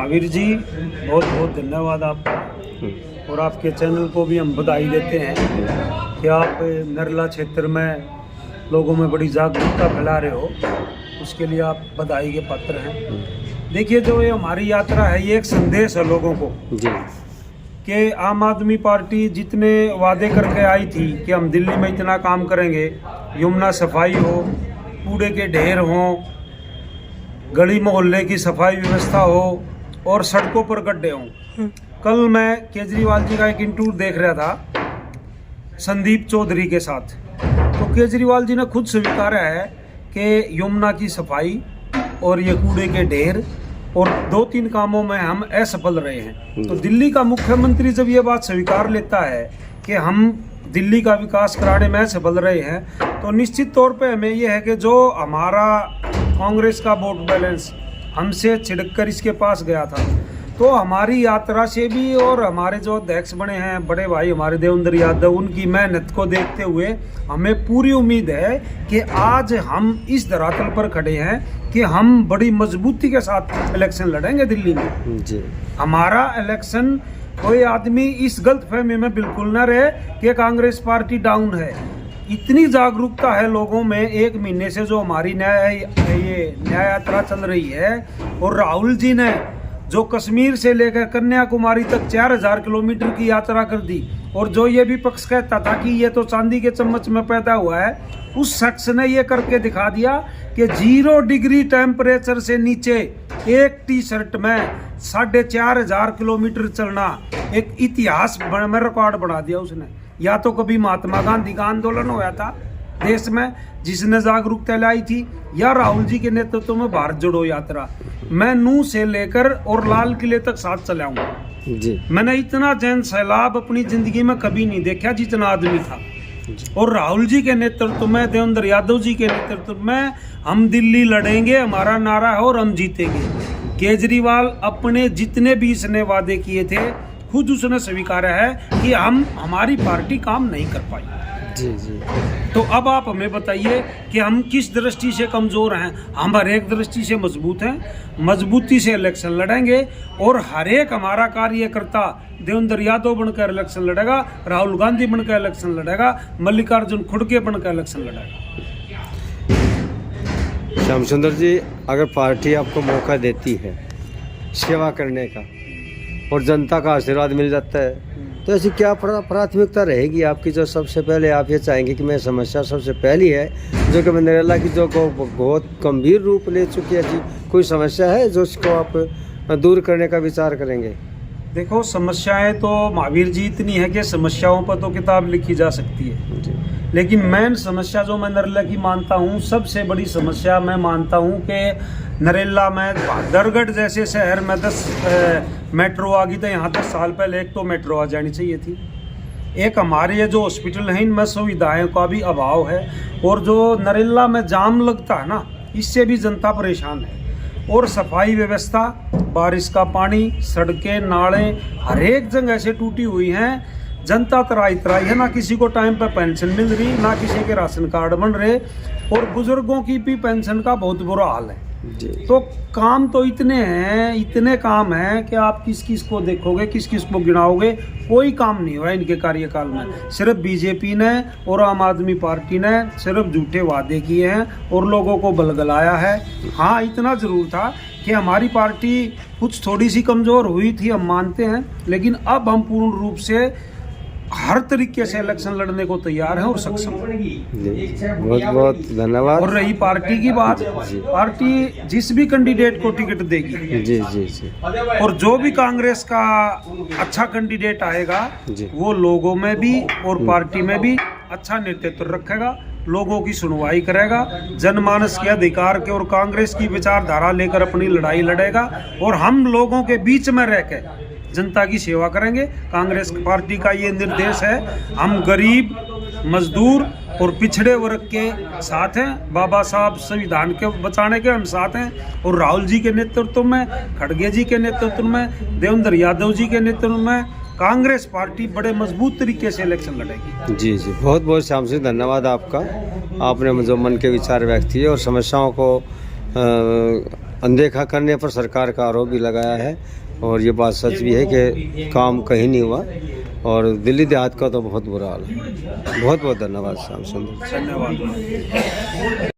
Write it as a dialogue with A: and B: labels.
A: महावीर जी, बहुत बहुत धन्यवाद आपका। और आपके चैनल को भी हम बधाई देते हैं कि आप नरला क्षेत्र में लोगों में बड़ी जागरूकता फैला रहे हो, उसके लिए आप बधाई के पात्र हैं। देखिए, जो ये हमारी यात्रा है, ये एक संदेश है लोगों को
B: जी
A: कि आम आदमी पार्टी जितने वादे करके आई थी कि हम दिल्ली में इतना काम करेंगे, यमुना सफाई हो, कूड़े के ढेर हों, गली मोहल्ले की सफाई व्यवस्था हो और सड़कों पर गड्ढे हों। कल मैं केजरीवाल जी का एक इंटरव्यू देख रहा था संदीप चौधरी के साथ, तो केजरीवाल जी ने खुद स्वीकारा है कि यमुना की सफाई और ये कूड़े के ढेर और 2-3 कामों में हम असफल रहे हैं। तो दिल्ली का मुख्यमंत्री जब ये बात स्वीकार लेता है कि हम दिल्ली का विकास कराने में असफल रहे हैं, तो निश्चित तौर पे हमें ये है कि जो हमारा कांग्रेस का वोट बैलेंस हमसे छिड़ककर इसके पास गया था, तो हमारी यात्रा से भी और हमारे जो अध्यक्ष बने हैं बड़े भाई हमारे देवेंद्र यादव, उनकी मेहनत को देखते हुए हमें पूरी उम्मीद है कि आज हम इस धरातल पर खड़े हैं कि हम बड़ी मजबूती के साथ इलेक्शन लड़ेंगे दिल्ली में जी। हमारा इलेक्शन, कोई आदमी इस गलतफहमी में बिल्कुल न रहे कि कांग्रेस पार्टी डाउन है। इतनी जागरूकता है लोगों में, 1 महीने से जो हमारी न्याय यात्रा चल रही है, और राहुल जी ने जो कश्मीर से लेकर कन्याकुमारी तक 4000 किलोमीटर की यात्रा कर दी, और जो ये भी पक्ष कहता था कि ये तो चांदी के चम्मच में पैदा हुआ है, उस शख्स ने ये करके दिखा दिया कि 0 डिग्री टेम्परेचर से नीचे एक टी-शर्ट में 4500 किलोमीटर चलना एक इतिहास में रिकॉर्ड बना दिया उसने। या तो कभी महात्मा गांधी का आंदोलन हुआ था देश में जिसने जागरूकता लाई थी, या राहुल जी के नेतृत्व में भारत जोड़ो यात्रा। मैं नूह से लेकर और लाल किले तक साथ चला हूँ जी। मैंने इतना जन सैलाब अपनी जिंदगी में कभी नहीं देखा जितना आदमी था। और राहुल जी के नेतृत्व में, देवेंद्र यादव जी के नेतृत्व में हम दिल्ली लड़ेंगे, हमारा नारा है और हम जीतेंगे। केजरीवाल अपने जितने भी इसने वादे किए थे खुद उसने स्वीकारा है कि हमारी पार्टी काम नहीं कर पाई जी जी। तो अब आप हमें बताइए कि हम किस दृष्टि से कमजोर हैं। हम हर एक दृष्टि से मजबूत हैं, मजबूती से इलेक्शन लड़ेंगे, और हर एक हमारा कार्यकर्ता देवेंद्र यादव बनकर इलेक्शन लड़ेगा, राहुल गांधी बनकर इलेक्शन लड़ेगा, मल्लिकार्जुन खड़गे बनकर इलेक्शन लड़ेगा।
B: श्याम सुंदर जी, अगर पार्टी आपको मौका देती है सेवा करने का और जनता का आशीर्वाद मिल जाता है, तो ऐसी क्या प्राथमिकता रहेगी आपकी, जो सबसे पहले आप ये चाहेंगे कि मैं समस्या सबसे पहली है जो कि नरेला की जो बहुत गंभीर रूप ले चुकी है जी, कोई समस्या है जो इसको आप दूर करने का विचार करेंगे?
A: देखो, समस्याएं तो महावीर जी इतनी है कि समस्याओं पर तो किताब लिखी जा सकती है जी। लेकिन मेन समस्या जो मैं नरेला की मानता हूँ, सबसे बड़ी समस्या मैं मानता हूँ कि नरेला में बहादुरगढ़ जैसे शहर में 10 मेट्रो आ गई, तो यहाँ 10 साल पहले एक तो मेट्रो आ जानी चाहिए थी। एक हमारे ये जो हॉस्पिटल हैं इनमें सुविधाओं का भी अभाव है, और जो नरेला में जाम लगता है ना, इससे भी जनता परेशान है। और सफाई व्यवस्था, बारिश का पानी, सड़कें, नाले हर एक जगह से टूटी हुई हैं। जनता तराई है, ना किसी को टाइम पर पेंशन मिल रही, ना किसी के राशन कार्ड बन रहे, और बुजुर्गों की भी पेंशन का बहुत बुरा हाल है जी। तो काम तो इतने हैं, इतने काम हैं कि आप किस किस को देखोगे, किस किस को गिनाओगे, कोई काम नहीं हुआ इनके कार्यकाल में। सिर्फ बीजेपी ने और आम आदमी पार्टी ने सिर्फ झूठे वादे किए हैं और लोगों को बलगलाया है। हाँ, इतना जरूर था कि हमारी पार्टी कुछ थोड़ी सी कमज़ोर हुई थी, हम मानते हैं, लेकिन अब हम पूर्ण रूप से हर तरीके से इलेक्शन लड़ने को तैयार है और सक्षम है।
B: बहुत बहुत धन्यवाद।
A: और रही पार्टी की बात, पार्टी जिस भी कैंडिडेट को टिकट देगी
B: जी जी जी,
A: और जो भी कांग्रेस का अच्छा कैंडिडेट आएगा वो लोगों में भी और पार्टी में भी अच्छा नेतृत्व रखेगा, लोगों की सुनवाई करेगा, जनमानस के अधिकार के और कांग्रेस की विचारधारा लेकर अपनी लड़ाई लड़ेगा, और हम लोगों के बीच में रहकर जनता की सेवा करेंगे। कांग्रेस पार्टी का ये निर्देश है, हम गरीब, मजदूर और पिछड़े वर्ग के साथ हैं। बाबा साहब संविधान के बचाने के हम साथ हैं, और राहुल जी के नेतृत्व में, खड़गे जी के नेतृत्व में, देवेंद्र यादव जी के नेतृत्व में कांग्रेस पार्टी बड़े मजबूत तरीके से इलेक्शन लड़ेगी।
B: जी जी, बहुत बहुत श्याम सिंह धन्यवाद आपका। आपने जो मन के विचार व्यक्त किए और समस्याओं को अनदेखा करने पर सरकार का आरोप भी लगाया है, और ये बात सच भी है कि काम कहीं नहीं हुआ, और दिल्ली देहात का तो बहुत बुरा हाल है। बहुत बहुत धन्यवाद श्याम सुंदर।
A: धन्यवाद।